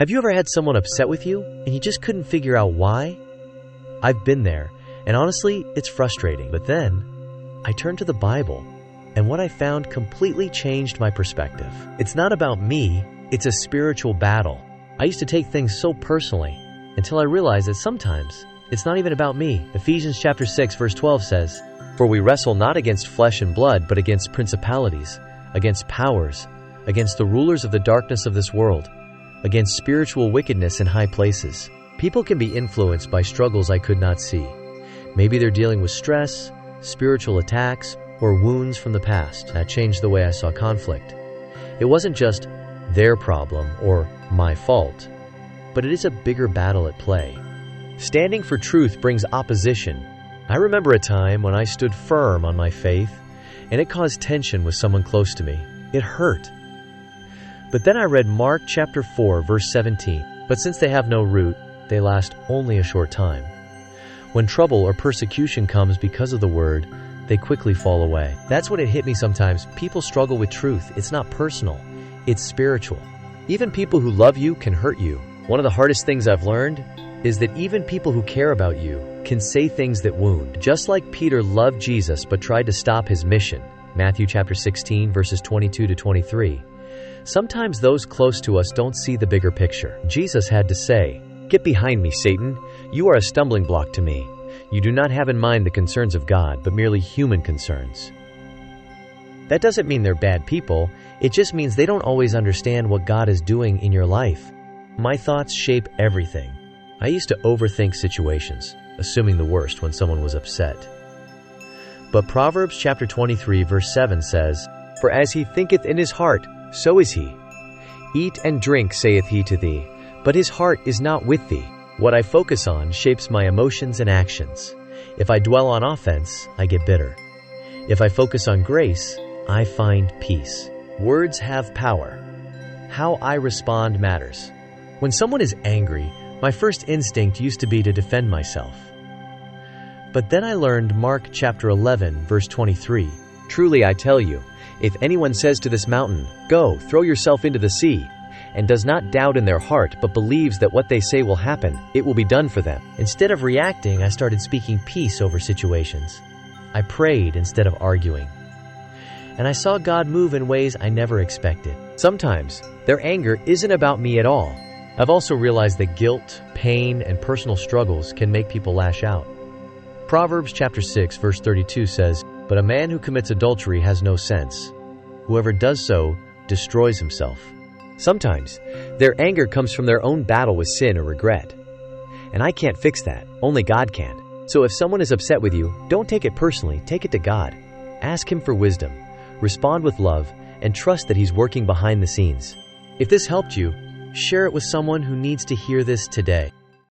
Have you ever had someone upset with you and you just couldn't figure out why? I've been there, and honestly, it's frustrating. But then, I turned to the Bible, and what I found completely changed my perspective. It's not about me, it's a spiritual battle. I used to take things so personally until I realized that sometimes it's not even about me. Ephesians chapter 6 verse 12 says, "For we wrestle not against flesh and blood, but against principalities, against powers, against the rulers of the darkness of this world, against spiritual wickedness in high places." People can be influenced by struggles I could not see. Maybe they're dealing with stress, spiritual attacks, or wounds from the past. That changed the way I saw conflict. It wasn't just their problem or my fault, but it is a bigger battle at play. Standing for truth brings opposition. I remember a time when I stood firm on my faith, and it caused tension with someone close to me. It hurt. But then I read Mark chapter 4 verse 17. "But since they have no root, they last only a short time. When trouble or persecution comes because of the word, they quickly fall away." That's when it hit me sometimes. People struggle with truth. It's not personal. It's spiritual. Even people who love you can hurt you. One of the hardest things I've learned is that even people who care about you can say things that wound. Just like Peter loved Jesus but tried to stop his mission. Matthew chapter 16 verses 22 to 23. Sometimes those close to us don't see the bigger picture. Jesus had to say, "Get behind me, Satan. You are a stumbling block to me. You do not have in mind the concerns of God, but merely human concerns." That doesn't mean they're bad people. It just means they don't always understand what God is doing in your life. My thoughts shape everything. I used to overthink situations, assuming the worst when someone was upset. But Proverbs chapter 23 verse 7 says, "For as he thinketh in his heart, so is he. Eat and drink, saith he to thee, but his heart is not with thee." What I focus on shapes my emotions and actions. If I dwell on offense, I get bitter. If I focus on grace, I find peace. Words have power. How I respond matters. When someone is angry, my first instinct used to be to defend myself. But then I learned Mark chapter 11, verse 23. "Truly I tell you, if anyone says to this mountain, 'Go, throw yourself into the sea,' and does not doubt in their heart, but believes that what they say will happen, it will be done for them." Instead of reacting, I started speaking peace over situations. I prayed instead of arguing. And I saw God move in ways I never expected. Sometimes, their anger isn't about me at all. I've also realized that guilt, pain, and personal struggles can make people lash out. Proverbs chapter 6, verse 32 says, "But a man who commits adultery has no sense. Whoever does so destroys himself." Sometimes, their anger comes from their own battle with sin or regret. And I can't fix that. Only God can. So if someone is upset with you, don't take it personally. Take it to God. Ask Him for wisdom. Respond with love, and trust that He's working behind the scenes. If this helped you, share it with someone who needs to hear this today.